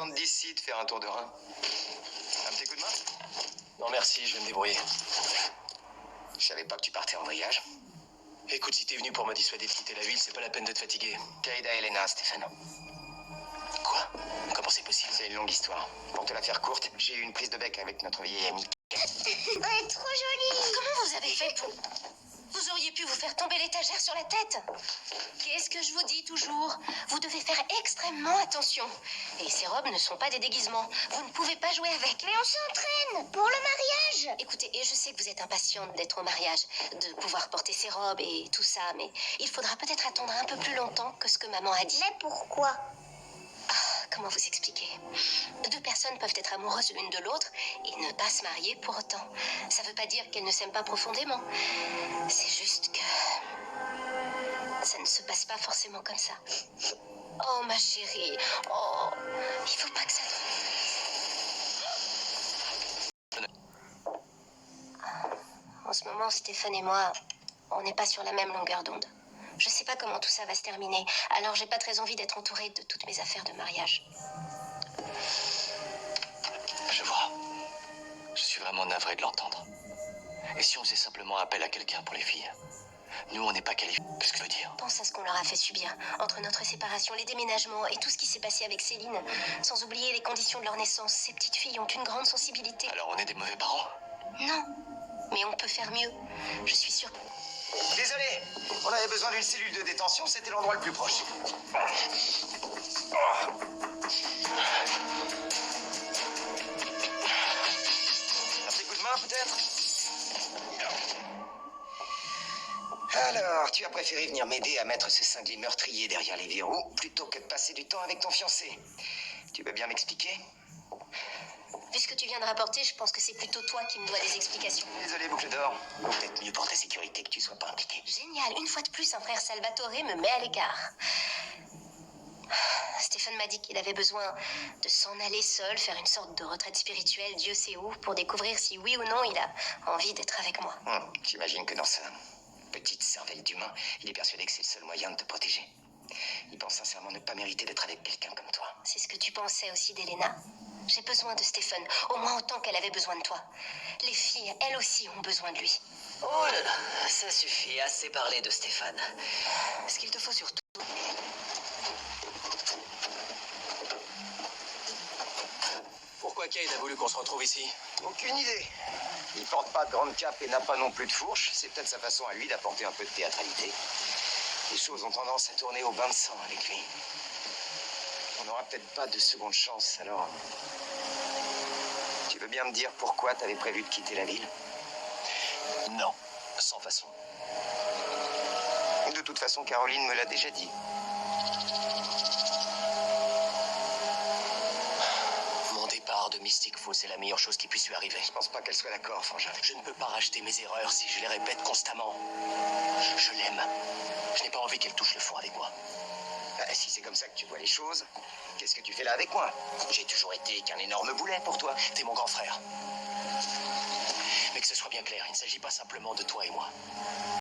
descendre d'ici, de faire un tour de rein. Un petit coup de main? Non merci, je vais me débrouiller. Je savais pas que tu partais en voyage. Écoute, si t'es venu pour me dissuader de quitter la ville, c'est pas la peine de te fatiguer. Kayda et Elena, Stéphane. Quoi? Comment c'est possible? C'est une longue histoire. Pour te la faire courte, j'ai eu une prise de bec avec notre vieille amie. Ouais, trop jolie. Comment vous avez fait pour... Vous auriez pu vous faire tomber l'étagère sur la tête. Qu'est-ce que je vous dis toujours? Vous devez faire extrêmement attention. Et ces robes ne sont pas des déguisements. Vous ne pouvez pas jouer avec. Mais on s'entraîne pour le mariage. Écoutez, et je sais que vous êtes impatiente d'être au mariage, de pouvoir porter ces robes et tout ça, mais il faudra peut-être attendre un peu plus longtemps que ce que maman a dit. Mais pourquoi? Comment vous expliquer? Deux personnes peuvent être amoureuses l'une de l'autre et ne pas se marier pour autant. Ça veut pas dire qu'elles ne s'aiment pas profondément. C'est juste que... ça ne se passe pas forcément comme ça. Oh, ma chérie. Oh, il faut pas que ça... En ce moment, Stéphane et moi, on n'est pas sur la même longueur d'onde. Je sais pas comment tout ça va se terminer, alors j'ai pas très envie d'être entourée de toutes mes affaires de mariage. Je vois. Je suis vraiment navré de l'entendre. Et si on faisait simplement appel à quelqu'un pour les filles? Nous, on n'est pas qualifiés. Qu'est-ce que je veux dire? Pense à ce qu'on leur a fait subir, entre notre séparation, les déménagements et tout ce qui s'est passé avec Céline. Sans oublier les conditions de leur naissance, ces petites filles ont une grande sensibilité. Alors on est des mauvais parents? Non, mais on peut faire mieux. Je suis sûre. Désolé, on avait besoin d'une cellule de détention, c'était l'endroit le plus proche. Un petit coup de main, peut-être? Alors, tu as préféré venir m'aider à mettre ce cinglé meurtrier derrière les verrous plutôt que de passer du temps avec ton fiancé. Tu veux bien m'expliquer? Vu ce que tu viens de rapporter, je pense que c'est plutôt toi qui me dois des explications. Désolé, boucle d'or. Peut-être mieux pour ta sécurité que tu sois pas impliqué. Génial, une fois de plus, un frère Salvatore me met à l'écart. Stéphane m'a dit qu'il avait besoin de s'en aller seul, faire une sorte de retraite spirituelle, Dieu sait où, pour découvrir si oui ou non il a envie d'être avec moi. J'imagine que dans sa petite cervelle d'humain, il est persuadé que c'est le seul moyen de te protéger. Il pense sincèrement ne pas mériter d'être avec quelqu'un comme toi. C'est ce que tu pensais aussi d'Elena? J'ai besoin de Stéphane, au moins autant qu'elle avait besoin de toi. Les filles, elles aussi, ont besoin de lui. Oh là là, ça suffit, assez parlé de Stéphane. Ce qu'il te faut surtout... Pourquoi Kate a voulu qu'on se retrouve ici? Aucune idée. Il porte pas de grande cape et n'a pas non plus de fourche. C'est peut-être sa façon à lui d'apporter un peu de théâtralité. Les choses ont tendance à tourner au bain de sang avec lui. On n'aura peut-être pas de seconde chance, alors... Tu veux bien me dire pourquoi t'avais prévu de quitter la ville? Non, sans façon. De toute façon, Caroline me l'a déjà dit. Mon départ de Mystic Falls est la meilleure chose qui puisse lui arriver. Je pense pas qu'elle soit d'accord, Frangin. Je ne peux pas racheter mes erreurs si je les répète constamment. Je l'aime. Je n'ai pas envie qu'elle touche le fond avec moi. Si c'est comme ça que tu vois les choses, qu'est-ce que tu fais là avec moi? J'ai toujours été qu'un énorme boulet pour toi. T'es mon grand frère. Mais que ce soit bien clair, il ne s'agit pas simplement de toi et moi.